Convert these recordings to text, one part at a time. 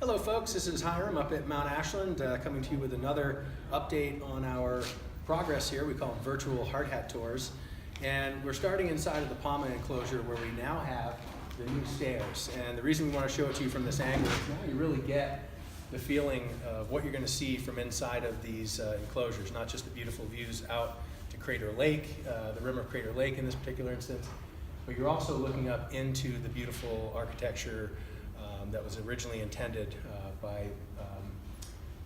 Hello folks, this is Hiram up at Mount Ashland coming to you with another update on our progress here. We call them virtual Hardhat tours. And we're starting inside of the Palma Enclosure where we now have the new stairs. And the reason we want to show it to you from this angle is now you really get the feeling of what you're going to see from inside of these enclosures, not just the beautiful views out to Crater Lake, the rim of Crater Lake in this particular instance, but you're also looking up into the beautiful architecture that was originally intended by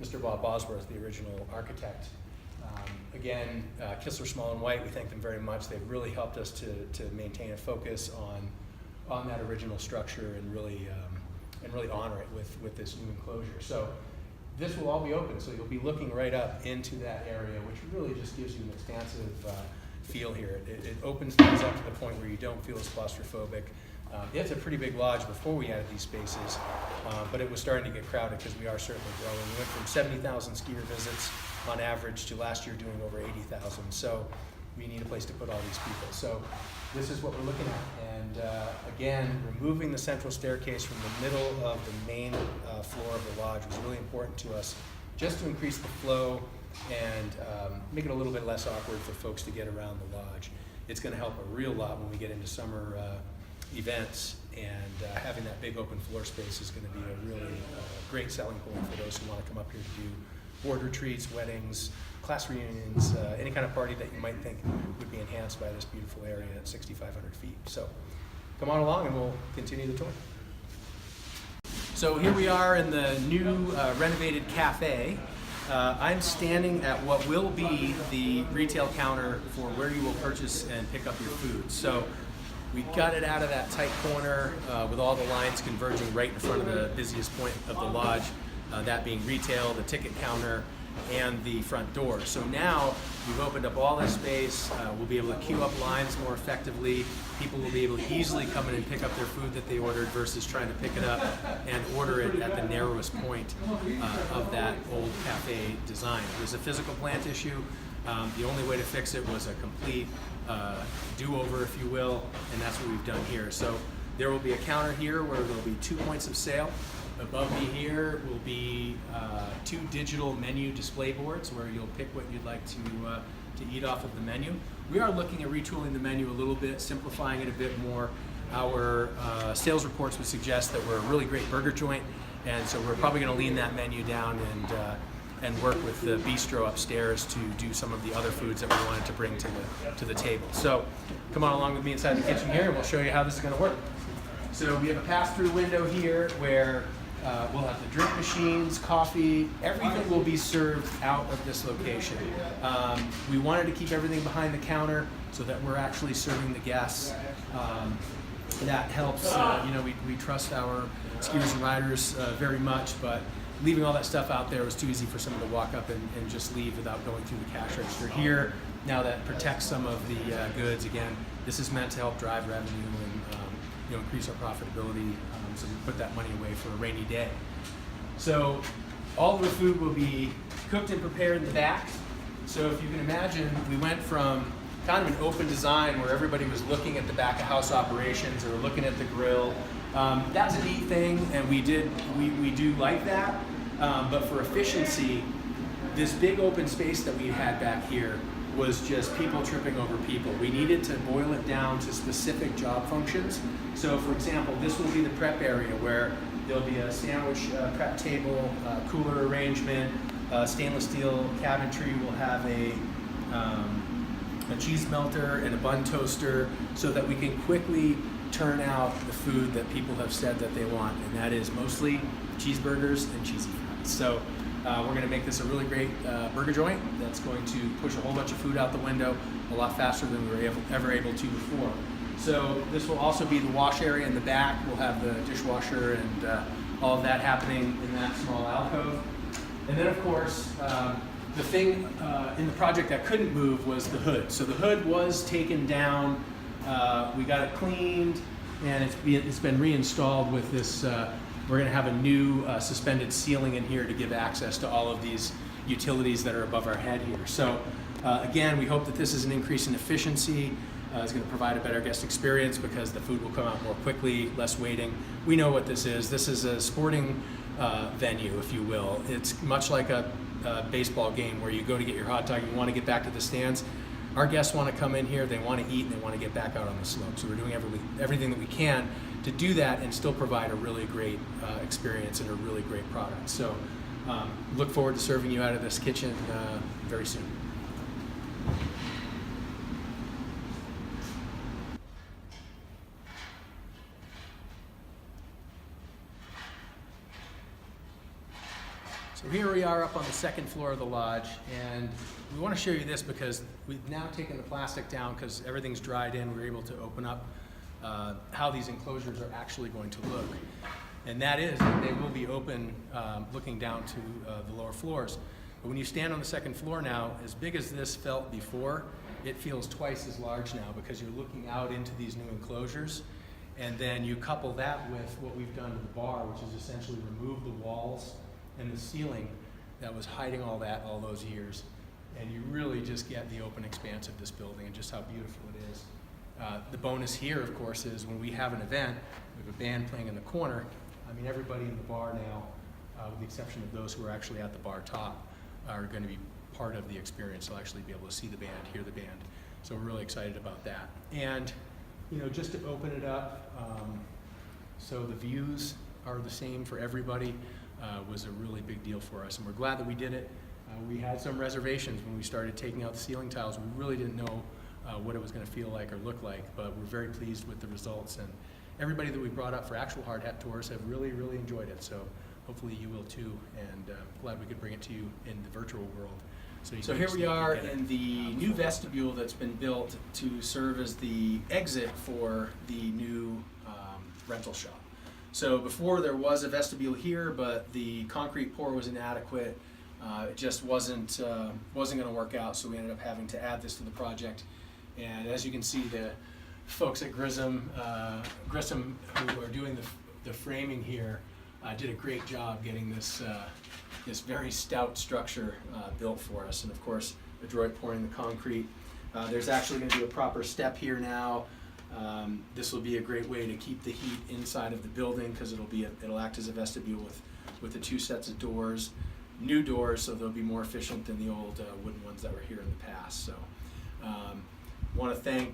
Mr. Bob Bosworth, the original architect. Again, Kistler, Small and White, we thank them very much. They've really helped us to maintain a focus on that original structure and really honor it with this new enclosure. So this will all be open, so you'll be looking right up into that area, which really just gives you an expansive feel here. It opens things up to the point where you don't feel as claustrophobic. It's a pretty big lodge before we added these spaces, but it was starting to get crowded because we are certainly growing. We went from 70,000 skier visits on average to last year doing over 80,000. So we need a place to put all these people. So this is what we're looking at. And again, removing the central staircase from the middle of the main floor of the lodge was really important to us, just to increase the flow and make it a little bit less awkward for folks to get around the lodge. It's going to help a real lot when we get into summer events, and having that big open floor space is going to be a really great selling point for those who want to come up here to do board retreats, weddings, class reunions, any kind of party that you might think would be enhanced by this beautiful area at 6,500 feet. So come on along and we'll continue the tour. So here we are in the new renovated cafe. I'm standing at what will be the retail counter for where you will purchase and pick up your food. So we got it out of that tight corner with all the lines converging right in front of the busiest point of the lodge, that being retail, the ticket counter, and the front door. So now we've opened up all this space. We'll be able to queue up lines more effectively. People will be able to easily come in and pick up their food that they ordered versus trying to pick it up and order it at the narrowest point of that old cafe design. There's a physical plant issue. The only way to fix it was a complete do-over, if you will, and that's what we've done here. So there will be a counter here where there'll be 2 points of sale. Above me here will be 2 digital menu display boards where you'll pick what you'd like to eat off of the menu. We are looking at retooling the menu a little bit, simplifying it a bit more. Our sales reports would suggest that we're a really great burger joint, and so we're probably going to lean that menu down and work with the bistro upstairs to do some of the other foods that we wanted to bring to the table. So come on along with me inside the kitchen here and we'll show you how this is going to work. So we have a pass-through window here where we'll have the drink machines, coffee, everything will be served out of this location. We wanted to keep everything behind the counter so that we're actually serving the guests. That helps, we trust our skiers and riders very much, but leaving all that stuff out there was too easy for someone to walk up and just leave without going through the cash register. Here, now that protects some of the goods, again, this is meant to help drive revenue and increase our profitability, so we put that money away for a rainy day. So all of the food will be cooked and prepared in the back. So if you can imagine, we went from kind of an open design where everybody was looking at the back of house operations or looking at the grill. That's a neat thing, and we do like that, but for efficiency, this big open space that we had back here was just people tripping over people. We needed to boil it down to specific job functions. So for example, this will be the prep area where there'll be a sandwich prep table, cooler arrangement, stainless steel cabinetry. We'll have a cheese melter and a bun toaster so that we can quickly turn out the food that people have said that they want, and that is mostly cheeseburgers and cheesy fries. So we're going to make this a really great burger joint that's going to push a whole bunch of food out the window a lot faster than we were ever able to before. So this will also be the wash area in the back. We'll have the dishwasher and all of that happening in that small alcove. And then of course, the thing in the project that couldn't move was the hood. So the hood was taken down. We got it cleaned, and it's been reinstalled with this. We're going to have a new suspended ceiling in here to give access to all of these utilities that are above our head here. So again, we hope that this is an increase in efficiency. is going to provide a better guest experience because the food will come out more quickly, less waiting. We know what this is. This is a sporting venue, if you will. It's much like a baseball game where you go to get your hot dog, you want to get back to the stands. Our guests want to come in here, they want to eat, and they want to get back out on the slope. So we're doing everything that we can to do that and still provide a really great experience and a really great product. So look forward to serving you out of this kitchen very soon. So here we are up on the second floor of the lodge, and we want to show you this because we've now taken the plastic down because everything's dried in. We're able to open up how these enclosures are actually going to look. And that is that they will be open looking down to the lower floors. But when you stand on the second floor now, as big as this felt before, it feels twice as large now because you're looking out into these new enclosures. And then you couple that with what we've done to the bar, which is essentially remove the walls and the ceiling that was hiding all that all those years. And you really just get the open expanse of this building and just how beautiful it is. The bonus here, of course, is when we have an event, we have a band playing in the corner. I mean, everybody in the bar now, with the exception of those who are actually at the bar top, are going to be part of the experience. They'll actually be able to see the band, hear the band. So we're really excited about that. And, you know, just to open it up, so the views are the same for everybody, was a really big deal for us. And we're glad that we did it. We had some reservations when we started taking out the ceiling tiles. We really didn't know what it was going to feel like or look like, but we're very pleased with the results. And everybody that we brought up for actual Hardhat tours have really, really enjoyed it. So hopefully you will too, and glad we could bring it to you in the virtual world. So here we are in the new vestibule that's been built to serve as the exit for the new rental shop. So before there was a vestibule here, but the concrete pour was inadequate. It just wasn't going to work out, so we ended up having to add this to the project. And as you can see, the folks at Grissom, who are doing the framing here, did a great job getting this this very stout structure built for us. And of course, adroit pouring the concrete. There's actually going to be a proper step here now. This will be a great way to keep the heat inside of the building because it'll act as a vestibule with the two sets of doors, new doors, so they'll be more efficient than the old wooden ones that were here in the past. So, want to thank.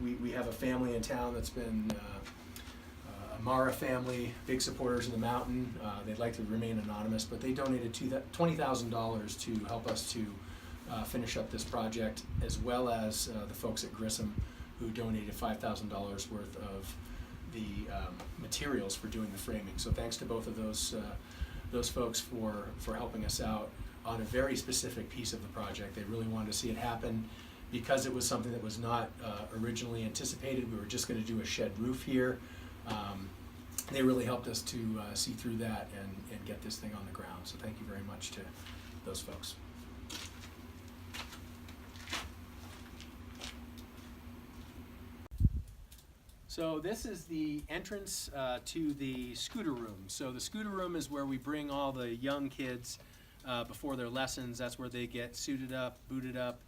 We have a family in town that's been a Mara family, big supporters of the mountain. They'd like to remain anonymous, but they donated $20,000 to help us to finish up this project, as well as the folks at Grissom, who donated $5,000 worth of the materials for doing the framing. So thanks to both of those folks for helping us out on a very specific piece of the project. They really wanted to see it happen because it was something that was not originally anticipated. We were just going to do a shed roof here. They really helped us to see through that and get this thing on the ground. So thank you very much to those folks. So this is the entrance to the scooter room. So the scooter room is where we bring all the young kids before their lessons. That's where they get suited up, booted up,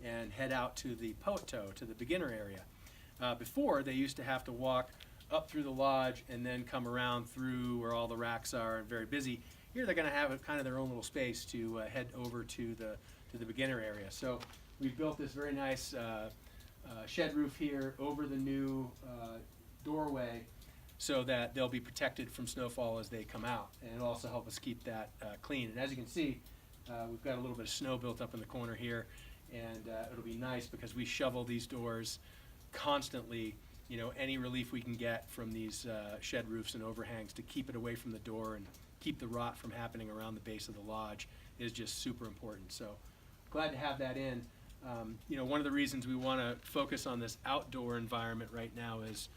and head out to the poet toe, to the beginner area. Before, they used to have to walk up through the lodge and then come around through where all the racks are and very busy. Here they're going to have kind of their own little space to head over to the beginner area. So we've built this very nice shed roof here over the new doorway so that they'll be protected from snowfall as they come out. And it'll also help us keep that clean. And as you can see, we've got a little bit of snow built up in the corner here, and it'll be nice because we shovel these doors constantly. You know, any relief we can get from these shed roofs and overhangs to keep it away from the door and keep the rot from happening around the base of the lodge is just super important. So glad to have that in. You know, one of the reasons we want to focus on this outdoor environment right now is,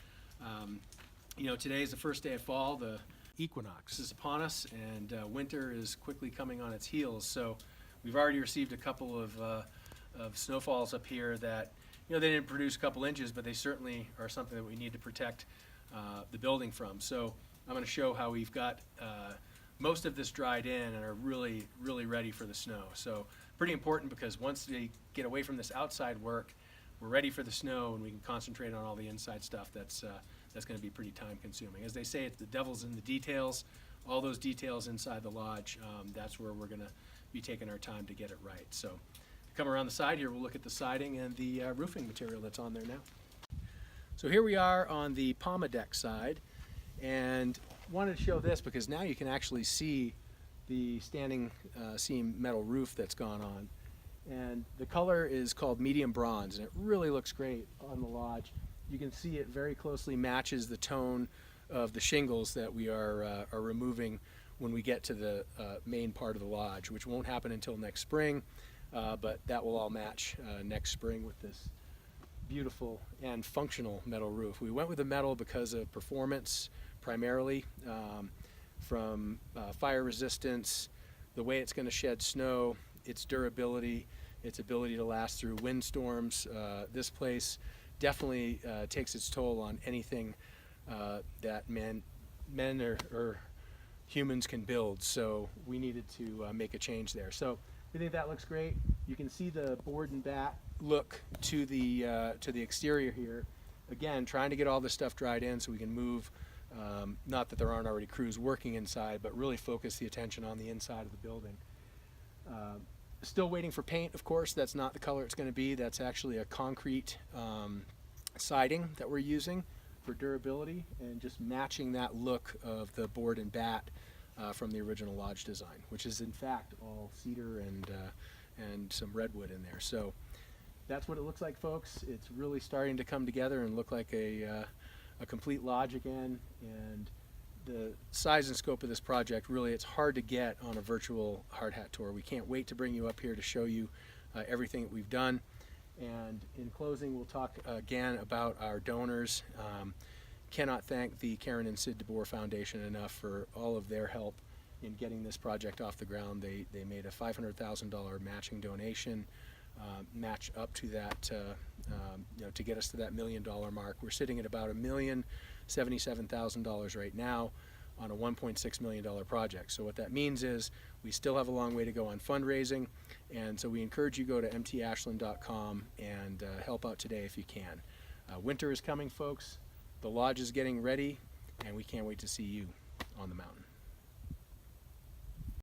you know, today is the first day of fall. The equinox is upon us, and winter is quickly coming on its heels. So we've already received a couple of snowfalls up here that, you know, they didn't produce a couple inches, but they certainly are something that we need to protect the building from. So I'm going to show how we've got most of this dried in and are really, really ready for the snow. So pretty important because once they get away from this outside work, we're ready for the snow and we can concentrate on all the inside stuff that's going to be pretty time consuming. As they say, it's the devil's in the details. All those details inside the lodge, that's where we're going to be taking our time to get it right. So come around the side here, we'll look at the siding and the roofing material that's on there now. So here we are on the Palma Deck side, and wanted to show this because now you can actually see the standing seam metal roof that's gone on. And the color is called medium bronze, and it really looks great on the lodge. You can see it very closely matches the tone of the shingles that we are removing when we get to the main part of the lodge, which won't happen until next spring, but that will all match next spring with this beautiful and functional metal roof. We went with the metal because of performance primarily, from fire resistance, the way it's going to shed snow, its durability, its ability to last through windstorms. This place definitely takes its toll on anything that men or humans can build, so we needed to make a change there. So we think that looks great. You can see the board and bat look to the exterior here. Again, trying to get all this stuff dried in so we can move, not that there aren't already crews working inside, but really focus the attention on the inside of the building. Still waiting for paint, of course. That's not the color it's going to be. That's actually a concrete siding that we're using for durability and just matching that look of the board and bat from the original lodge design, which is in fact all cedar and some redwood in there. So that's what it looks like, folks. It's really starting to come together and look like a complete lodge again. And the size and scope of this project, really, it's hard to get on a virtual Hardhat tour. We can't wait to bring you up here to show you everything that we've done. And in closing, we'll talk again about our donors. Cannot thank the Karen and Sid DeBoer Foundation enough for all of their help in getting this project off the ground. They made a $500,000 matching donation, match up to that, to get us to that $1 million mark. We're sitting at about $1,077,000 right now on a $1.6 million project. So what that means is we still have a long way to go on fundraising, and so we encourage you to go to mtashland.com and help out today if you can. Winter is coming, folks. The lodge is getting ready, and we can't wait to see you on the mountain.